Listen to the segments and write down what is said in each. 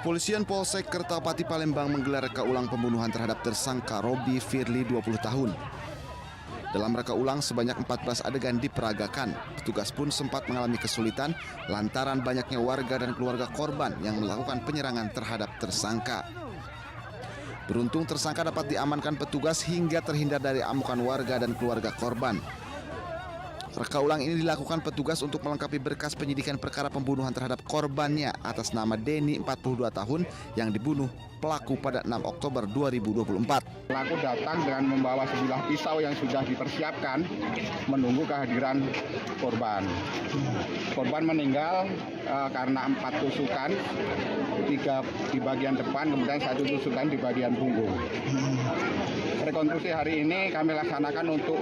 Kepolisian Polsek Kertapati Palembang menggelar reka ulang pembunuhan terhadap tersangka Robi Firly 20 tahun. Dalam reka ulang sebanyak 14 adegan diperagakan. Petugas pun sempat mengalami kesulitan lantaran banyaknya warga dan keluarga korban yang melakukan penyerangan terhadap tersangka. Beruntung tersangka dapat diamankan petugas hingga terhindar dari amukan warga dan keluarga korban. Reka ulang ini dilakukan petugas untuk melengkapi berkas penyidikan perkara pembunuhan terhadap korbannya atas nama Denny 42 tahun yang dibunuh pelaku pada 6 Oktober 2024. Pelaku datang dengan membawa sebilah pisau yang sudah dipersiapkan menunggu kehadiran korban. Korban meninggal karena 4 tusukan, 3 di bagian depan, kemudian 1 tusukan di bagian punggung. Rekonstruksi hari ini kami laksanakan untuk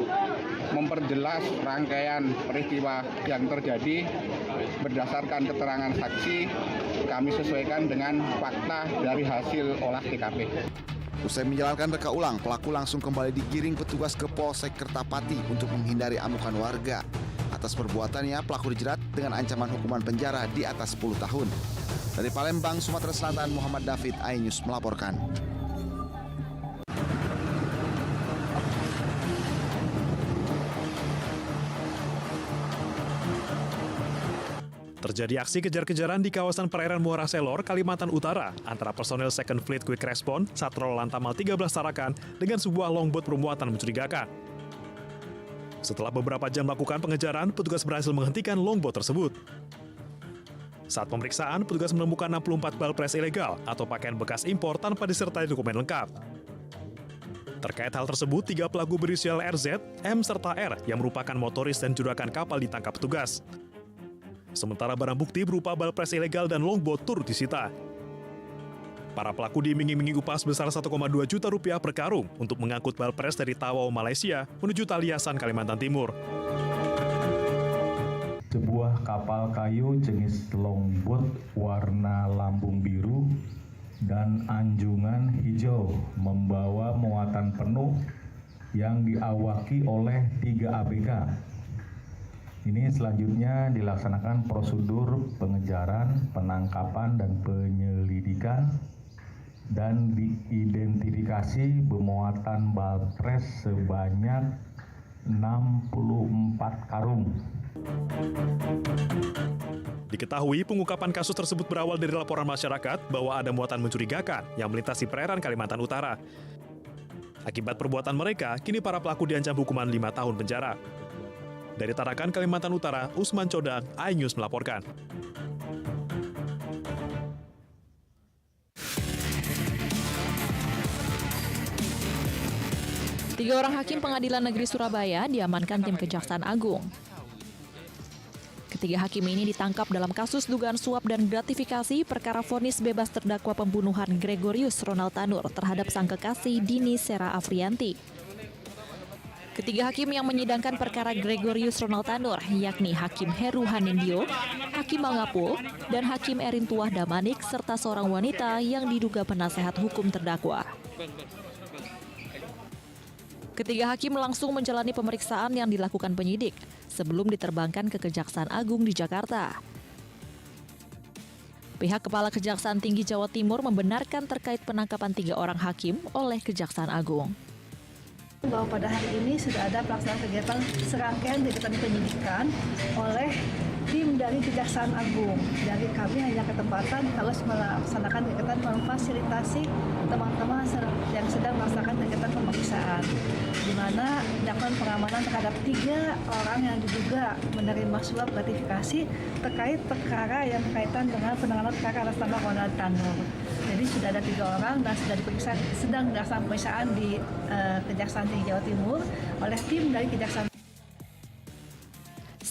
memperjelas rangkaian peristiwa yang terjadi berdasarkan keterangan saksi. Kami sesuaikan dengan fakta dari hasil olah TKP. Usai menjalankan reka ulang, pelaku langsung kembali digiring petugas ke Polsek Kertapati untuk menghindari amukan warga. Atas perbuatannya, pelaku dijerat dengan ancaman hukuman penjara di atas 10 tahun. Dari Palembang, Sumatera Selatan, Muhammad David, iNews melaporkan. Terjadi aksi kejar-kejaran di kawasan perairan Muara Selor, Kalimantan Utara, antara personel Second Fleet Quick Response, Satrol Lantamal 13 Tarakan, dengan sebuah longboat bermuatan mencurigakan. Setelah beberapa jam melakukan pengejaran, petugas berhasil menghentikan longboat tersebut. Saat pemeriksaan, petugas menemukan 64 balpres ilegal atau pakaian bekas impor tanpa disertai dokumen lengkap. Terkait hal tersebut, 3 pelaku berinisial RZ, M, serta R yang merupakan motoris dan juragan kapal ditangkap petugas. Sementara barang bukti berupa balpres ilegal dan longboat turut disita. Para pelaku diiming-imingi upah sebesar 1,2 juta rupiah per karung untuk mengangkut balpres dari Tawau, Malaysia menuju Taliasan, Kalimantan Timur. Sebuah kapal kayu jenis longboat warna lambung biru dan anjungan hijau membawa muatan penuh yang diawaki oleh 3 ABK. Ini selanjutnya dilaksanakan prosedur pengejaran, penangkapan, dan penyelidikan, dan diidentifikasi bermuatan balpres sebanyak 64 karung. Diketahui pengungkapan kasus tersebut berawal dari laporan masyarakat bahwa ada muatan mencurigakan yang melintasi perairan Kalimantan Utara. Akibat perbuatan mereka, kini para pelaku diancam hukuman 5 tahun penjara. Dari Tarakan, Kalimantan Utara, Usman Codang, iNews melaporkan. Tiga orang hakim Pengadilan Negeri Surabaya diamankan tim Kejaksaan Agung. Ketiga hakim ini ditangkap dalam kasus dugaan suap dan gratifikasi perkara vonis bebas terdakwa pembunuhan Gregorius Ronald Tanur terhadap sang kekasih Dini Sera Afrianti. Ketiga hakim yang menyidangkan perkara Gregorius Ronald Tanur, yakni Hakim Heru Hanindyo, Hakim Mangapul, dan Hakim Erin Tuah Damanik, serta seorang wanita yang diduga penasehat hukum terdakwa. Ketiga hakim langsung menjalani pemeriksaan yang dilakukan penyidik sebelum diterbangkan ke Kejaksaan Agung di Jakarta. Pihak Kepala Kejaksaan Tinggi Jawa Timur membenarkan terkait penangkapan 3 orang hakim oleh Kejaksaan Agung. Bahwa pada hari ini sudah ada pelaksanaan kegiatan serangkaian kegiatan penyidikan oleh tim dari Kejaksaan Agung. Jadi kami hanya ketempatan kalau melaksanakan kegiatan memfasilitasi teman-teman yang sedang melaksanakan kegiatan pemeriksaan, di mana dilakukan pengamanan terhadap 3 orang yang diduga menerima suap gratifikasi terkait perkara yang berkaitan dengan penanganan perkara atas nama Ronald Tanur. Jadi sudah ada 3 orang dan sudah diperiksa, sedang dilaksanakan pemeriksaan di Kejaksaan Tinggi Jawa Timur oleh tim dari Kejaksaan.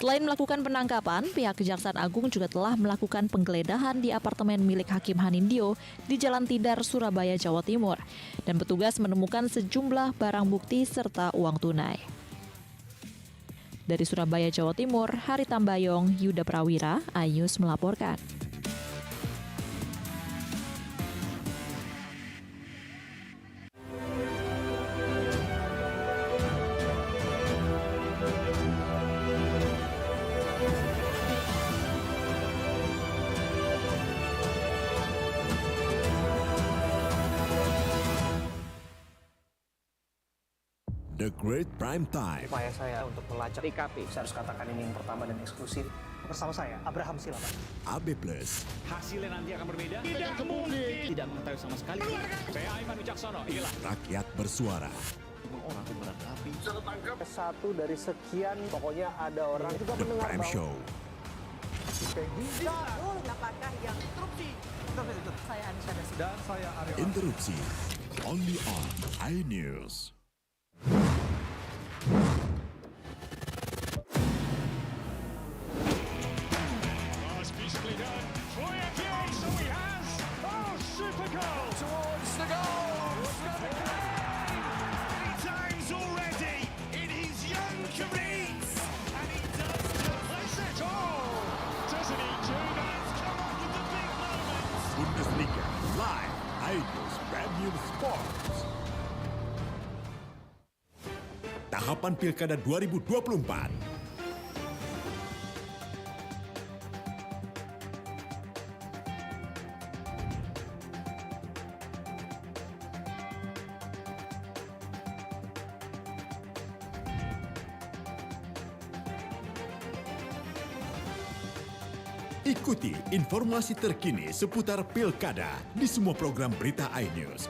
Selain melakukan penangkapan, pihak Kejaksaan Agung juga telah melakukan penggeledahan di apartemen milik Hakim Hanindyo di Jalan Tidar, Surabaya, Jawa Timur, dan petugas menemukan sejumlah barang bukti serta uang tunai. Dari Surabaya, Jawa Timur, Hari Tambayong, Yuda Prawira, iNews melaporkan. The Great Prime Time. Upaya saya untuk melacak TKP, saya harus katakan ini yang pertama dan eksklusif. Bersama saya, Abraham Silaban. AB+. Hasilnya nanti akan berbeda. Tidak mungkin. Tidak mengetahui sama sekali. Saya Aiman Wicaksono. Inilah Rakyat bersuara. Orang kobaran api. Satu dari sekian, pokoknya ada orang juga The Prime Show. Apakah yang saya Anissa dan saya Aryo. Interupsi. Only on iNews. Bundesliga live iNews Premium Sports. Tahapan Pilkada 2024. Ikuti informasi terkini seputar Pilkada di semua program berita iNews.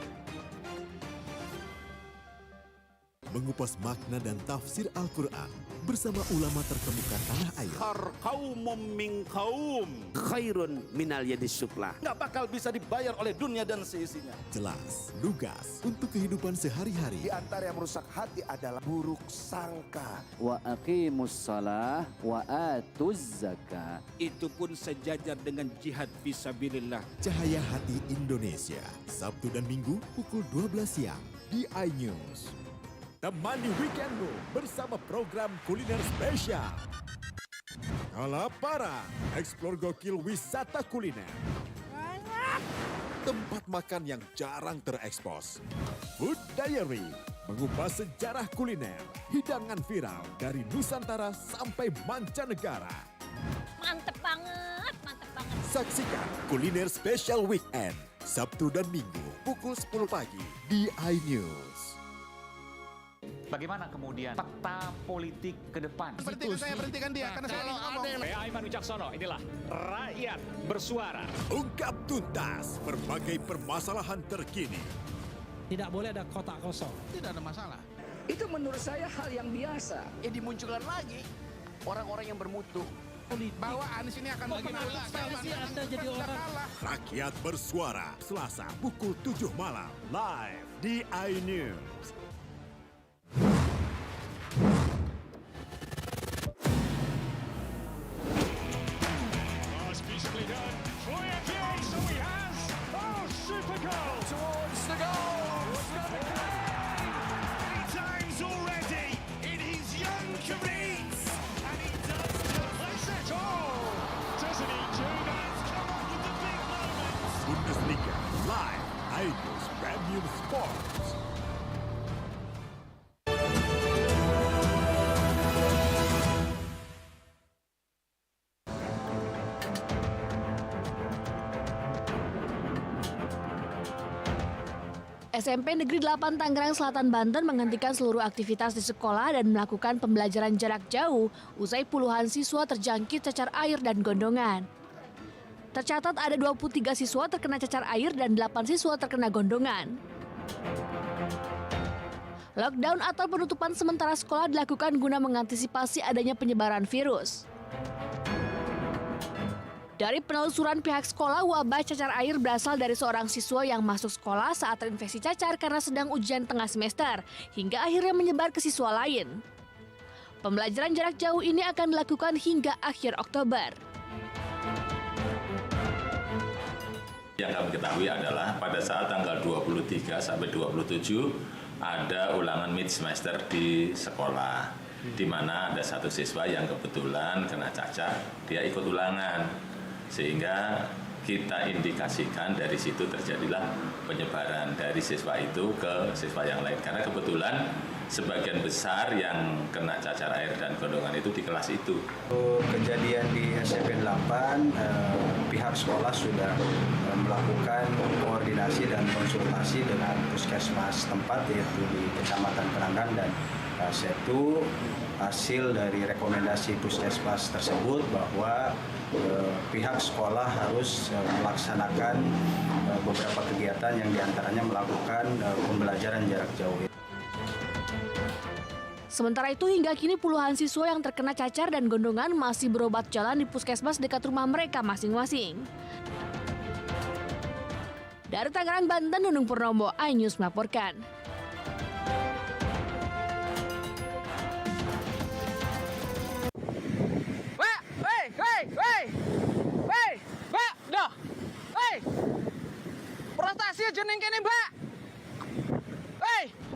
Mengupas makna dan tafsir Al-Quran bersama ulama terkemuka tanah air. Kaumum min kaum khairun minal yadis sufla. Nggak bakal bisa dibayar oleh dunia dan seisinya. Jelas, lugas untuk kehidupan sehari-hari. Di antara yang merusak hati adalah buruk sangka. Wa aqimus shalah wa atuz zakah. Itu pun sejajar dengan jihad fisabilillah. Cahaya Hati Indonesia, Sabtu dan Minggu pukul 12 siang di iNews. Temani weekendmu bersama program kuliner spesial. Kalaparan, eksplor gokil wisata kuliner. Tempat makan yang jarang terekspos. Food Diary, mengupas sejarah kuliner, hidangan viral dari Nusantara sampai mancanegara. Mantep banget, mantep banget. Saksikan Kuliner Spesial Weekend, Sabtu dan Minggu pukul 10 pagi di iNews. Bagaimana kemudian peta politik ke depan? Berhentikan dia karena saya ngomong. Saya Aiman Wicaksono. Inilah Rakyat Bersuara. Ungkap tuntas berbagai permasalahan terkini. Tidak boleh ada kotak kosong. Tidak ada masalah. Itu menurut saya hal yang biasa. Ya dimunculkan lagi orang-orang yang bermutu. Bahwa Anies ini akan Anda jadi orang. Rakyat Bersuara, Selasa pukul 7 malam, live di iNews. Bundesliga live iNews Premium Sports. SMP Negeri 8 Tangerang Selatan, Banten menghentikan seluruh aktivitas di sekolah dan melakukan pembelajaran jarak jauh usai puluhan siswa terjangkit cacar air dan gondongan. Tercatat ada 23 siswa terkena cacar air dan 8 siswa terkena gondongan. Lockdown atau penutupan sementara sekolah dilakukan guna mengantisipasi adanya penyebaran virus. Dari penelusuran pihak sekolah, wabah cacar air berasal dari seorang siswa yang masuk sekolah saat terinfeksi cacar karena sedang ujian tengah semester, hingga akhirnya menyebar ke siswa lain. Pembelajaran jarak jauh ini akan dilakukan hingga akhir Oktober. Yang kami ketahui adalah pada saat tanggal 23 sampai 27 ada ulangan mid semester di sekolah, di mana ada satu siswa yang kebetulan kena cacar, dia ikut ulangan. Sehingga kita indikasikan dari situ terjadilah penyebaran dari siswa itu ke siswa yang lain. Karena kebetulan sebagian besar yang kena cacar air dan gondongan itu di kelas itu. Kejadian di SMP 8, pihak sekolah sudah melakukan koordinasi dan konsultasi dengan puskesmas tempat, yaitu di Kecamatan Penanggan dan Satu, hasil dari rekomendasi Puskesmas tersebut bahwa pihak sekolah harus melaksanakan beberapa kegiatan yang diantaranya melakukan pembelajaran jarak jauh. Sementara itu hingga kini puluhan siswa yang terkena cacar dan gondongan masih berobat jalan di puskesmas dekat rumah mereka masing-masing. Dari Tangerang, Banten, Nunung Purnomo, iNews melaporkan.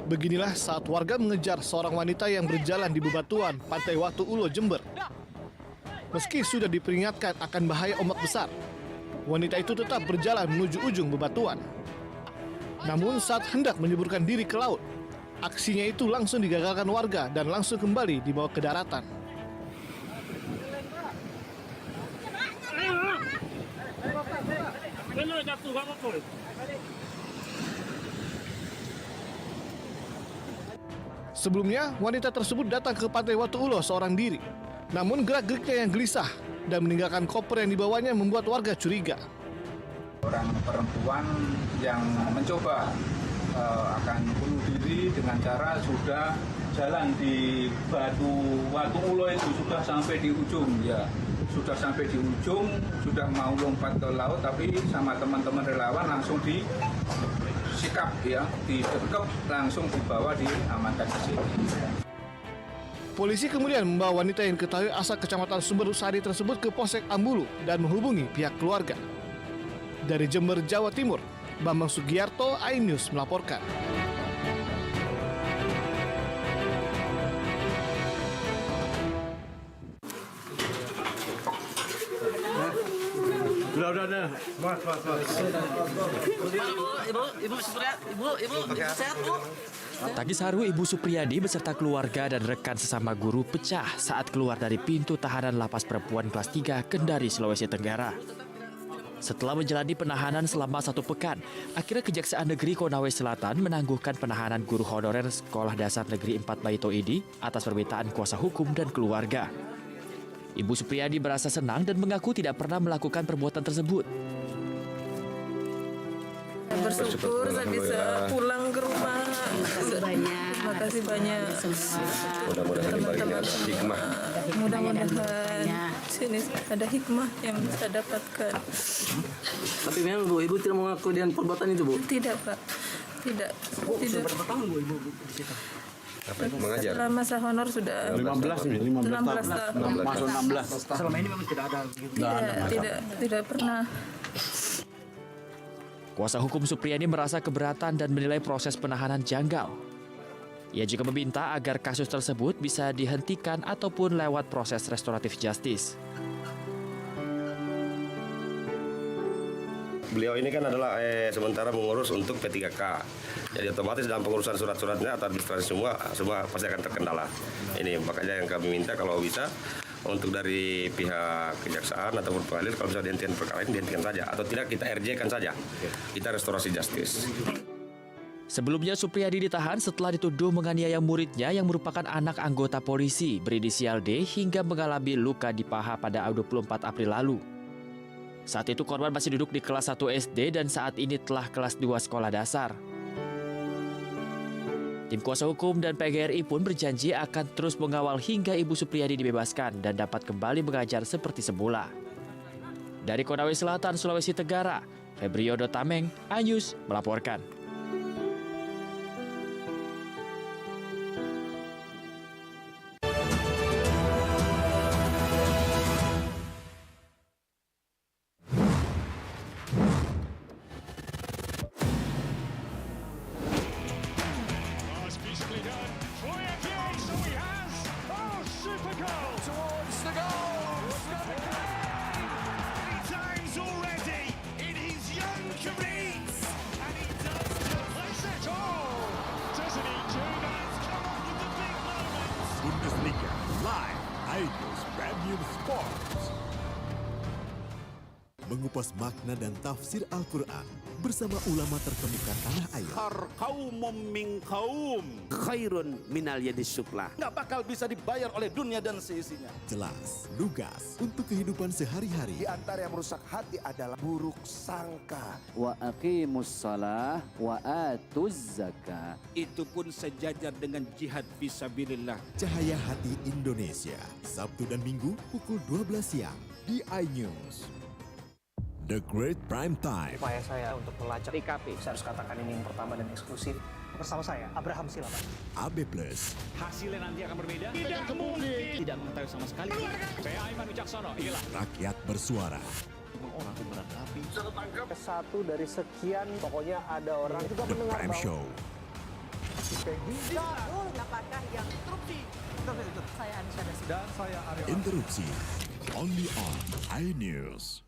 Beginilah saat warga mengejar seorang wanita yang berjalan di bebatuan Pantai Watu Ulo, Jember. Meski sudah diperingatkan akan bahaya ombak besar, wanita itu tetap berjalan menuju ujung bebatuan. Namun saat hendak menyeburkan diri ke laut, aksinya itu langsung digagalkan warga dan langsung kembali dibawa ke daratan. Sebelumnya, wanita tersebut datang ke Pantai Watu Ulo seorang diri. Namun gerak-geriknya yang gelisah dan meninggalkan koper yang dibawanya membuat warga curiga. Orang perempuan yang mencoba akan bunuh diri dengan cara sudah jalan di Watu Ulo itu sudah sampai di ujung ya. Sudah sampai di ujung, sudah mau lompat ke laut, tapi sama teman-teman relawan langsung disikap ya, didekep, langsung dibawa diamankan ke sini. Polisi kemudian membawa wanita yang diketahui asal Kecamatan Sumbersari tersebut ke Polsek Ambulu dan menghubungi pihak keluarga. Dari Jember, Jawa Timur, Bambang Sugiarto, iNews melaporkan. Udah. Mas. Ibu sehat, Bu? Tangis haru Ibu Supriyadi beserta keluarga dan rekan sesama guru pecah saat keluar dari pintu tahanan Lapas Perempuan kelas 3 Kendari, Sulawesi Tenggara. Setelah menjalani penahanan selama 1 pekan, akhirnya Kejaksaan Negeri Konawe Selatan menangguhkan penahanan guru honorer Sekolah Dasar Negeri 4 Baito Idi atas permintaan kuasa hukum dan keluarga. Ibu Supriyadi merasa senang dan mengaku tidak pernah melakukan perbuatan tersebut. Bersyukur saya bisa pulang ke rumah. Terima kasih banyak. Mudah-mudahan hikmah. Mudah-mudahan sini ada hikmah yang bisa dapatkan. Tapi memang Bu, Ibu tidak mengaku dengan perbuatan itu, Bu? Tidak, Pak. Tidak. Berapa tahun Bu Ibu di situ? Mengajar? Setelah masa honor sudah 15 tahun. Masuk 16. Selama ini memang tidak ada begitu? Tidak pernah. Kuasa hukum Supriyadi merasa keberatan dan menilai proses penahanan janggal. Ia juga meminta agar kasus tersebut bisa dihentikan ataupun lewat proses restoratif justice. Beliau ini kan adalah sementara mengurus untuk P3K. Jadi otomatis dalam pengurusan surat-suratnya atau administrasi semua pasti akan terkendala. Ini makanya yang kami minta kalau bisa untuk dari pihak kejaksaan ataupun pengadilan kalau bisa dihentikan perkara ini dihentikan saja atau tidak kita RJ-kan saja. Kita restorasi justice. Sebelumnya Supriyadi ditahan setelah dituduh menganiaya muridnya yang merupakan anak anggota polisi berinisial D hingga mengalami luka di paha pada 24 April lalu. Saat itu korban masih duduk di kelas 1 SD dan saat ini telah kelas 2 sekolah dasar. Tim kuasa hukum dan PGRI pun berjanji akan terus mengawal hingga Ibu Supriyadi dibebaskan dan dapat kembali mengajar seperti semula. Dari Konawe Selatan, Sulawesi Tenggara, Febriodo Tameng, iNews melaporkan. Bundesliga live iNews Premium Sports. mengupas makna dan tafsir Al-Quran bersama ulama terkemuka tanah air. Qaumum min qaum khairun minal yadis sufla. Nggak bakal bisa dibayar oleh dunia dan seisinya. Jelas, lugas untuk kehidupan sehari-hari. Di antara yang merusak hati adalah buruk sangka. Wa aqimus shalah wa atuz zakah. Itu pun sejajar dengan jihad fisabilillah. Cahaya Hati Indonesia, Sabtu dan Minggu pukul 12 siang di iNews. The Great Prime Time. Upaya saya untuk melacak IKP, saya harus katakan ini yang pertama dan eksklusif. Bersama saya, Abraham Silaban. AB Plus. Hasilnya nanti akan berbeda. Tidak mungkin. Tidak mengetahui sama sekali. Saya Aiman Wicaksono. Inilah Rakyat bersuara. Orang berat api. Satu dari sekian, pokoknya ada orang juga The mendengar Prime Show. Apakah yang interupsi? Saya Anissa Dan saya Aryo. Interupsi. Only on iNews.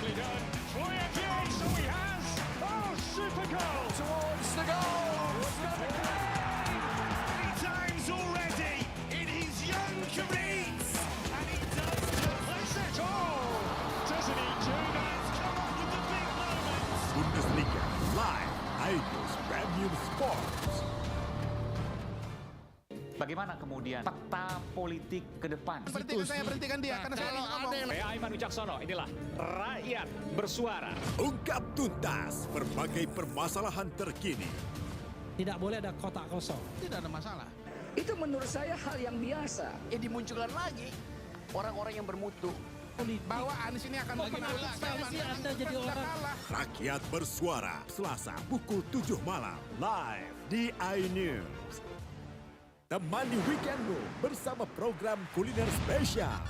beautifully done. Troy Ajay, so he has. Oh, super goal. Towards the goal. 3 times already in his young career. And he does place it. Oh, doesn't he do that? Come on with the big moments. Bundesliga live iNews Premium Sports. Bagaimana kemudian peta politik ke depan? Berhentikan dia karena saya ngomong. Saya Aiman Wicaksono, inilah Rakyat Bersuara. Ungkap tuntas berbagai permasalahan terkini. Tidak boleh ada kotak kosong. Tidak ada masalah. Itu menurut saya hal yang biasa. Dimunculkan lagi orang-orang yang bermutu. Bahwa Anies ini akan menang. Anda jadi orang. Rakyat Bersuara, Selasa pukul 7 malam live di iNews. Temani weekendmu bersama program kuliner spesial.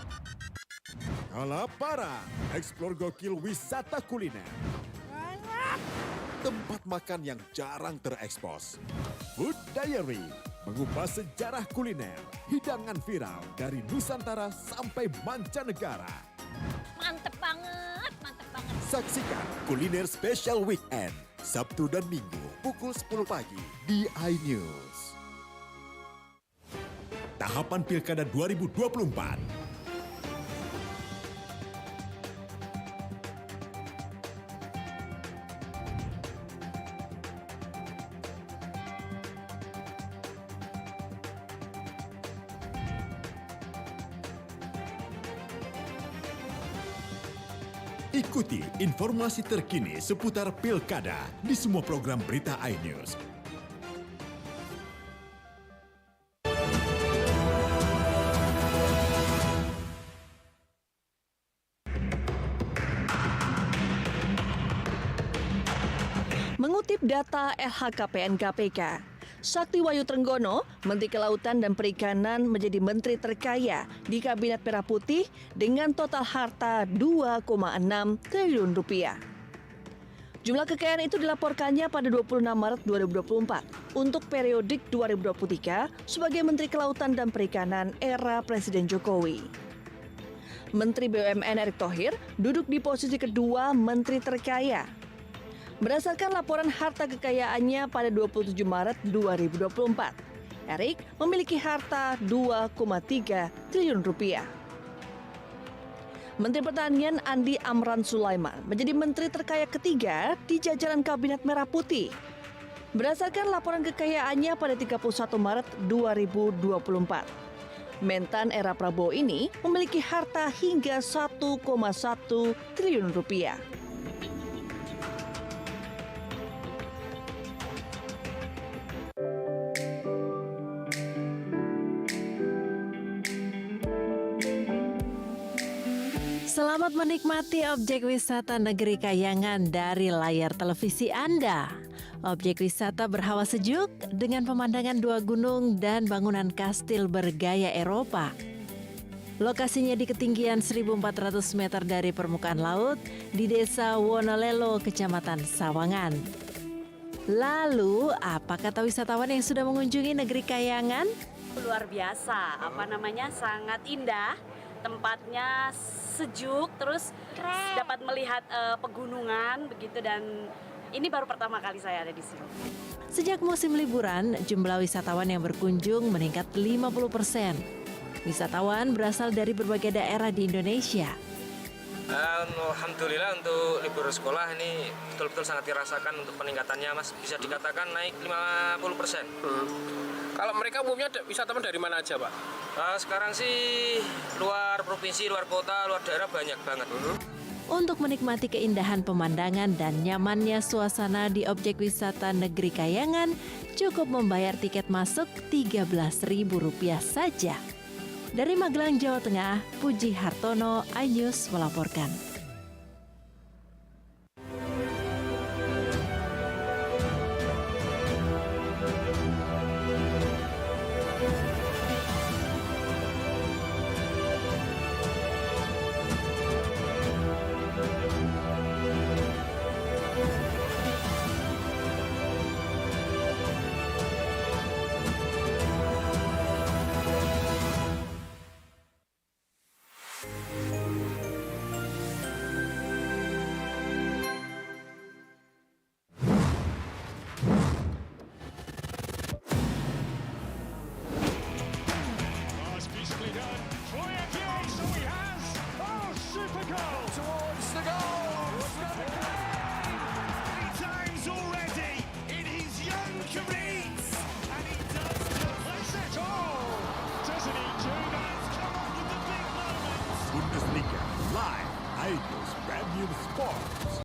Kalaparan, eksplor gokil wisata kuliner. Tempat makan yang jarang terekspos. Food Diary, mengupas sejarah kuliner, hidangan viral dari Nusantara sampai mancanegara. Mantep banget, mantep banget. Saksikan kuliner spesial weekend, Sabtu dan Minggu pukul 10 pagi di iNews. Tahapan Pilkada 2024. Ikuti informasi terkini seputar Pilkada di semua program berita iNews. Mengutip data LHKPN KPK, Sakti Wayu Trenggono, Menteri Kelautan dan Perikanan menjadi menteri terkaya di Kabinet Merah Putih dengan total harta 2,6 triliun rupiah. Jumlah kekayaan itu dilaporkannya pada 26 Maret 2024 untuk periodik 2023 sebagai Menteri Kelautan dan Perikanan era Presiden Jokowi. Menteri BUMN Erick Thohir duduk di posisi kedua Menteri terkaya. Berdasarkan laporan harta kekayaannya pada 27 Maret 2024, Erick memiliki harta 2,3 triliun rupiah. Menteri Pertanian Andi Amran Sulaiman menjadi menteri terkaya ketiga di jajaran Kabinet Merah Putih. Berdasarkan laporan kekayaannya pada 31 Maret 2024, Mentan era Prabowo ini memiliki harta hingga 1,1 triliun rupiah. Selamat menikmati objek wisata Negeri Kayangan dari layar televisi Anda. Objek wisata berhawa sejuk dengan pemandangan 2 gunung dan bangunan kastil bergaya Eropa. Lokasinya di ketinggian 1.400 meter dari permukaan laut di Desa Wonolelo, Kecamatan Sawangan. Lalu, apa kata wisatawan yang sudah mengunjungi Negeri Kayangan? Luar biasa, sangat indah. Tempatnya sejuk, terus dapat melihat pegunungan begitu, dan ini baru pertama kali saya ada di sini. Sejak musim liburan, jumlah wisatawan yang berkunjung meningkat 50%. Wisatawan berasal dari berbagai daerah di Indonesia. Alhamdulillah untuk libur sekolah ini betul-betul sangat dirasakan untuk peningkatannya, Mas. Bisa dikatakan naik 50%. Kalau mereka umumnya wisatawan dari mana aja, Pak? Sekarang sih luar provinsi, luar kota, luar daerah banyak banget. Untuk menikmati keindahan pemandangan dan nyamannya suasana di objek wisata Negeri Kayangan, cukup membayar tiket masuk Rp13.000 saja. Dari Magelang, Jawa Tengah, Puji Hartono, iNews melaporkan. That's beautifully done. Troy Akier, so he has. Oh, super goal. Towards the goal.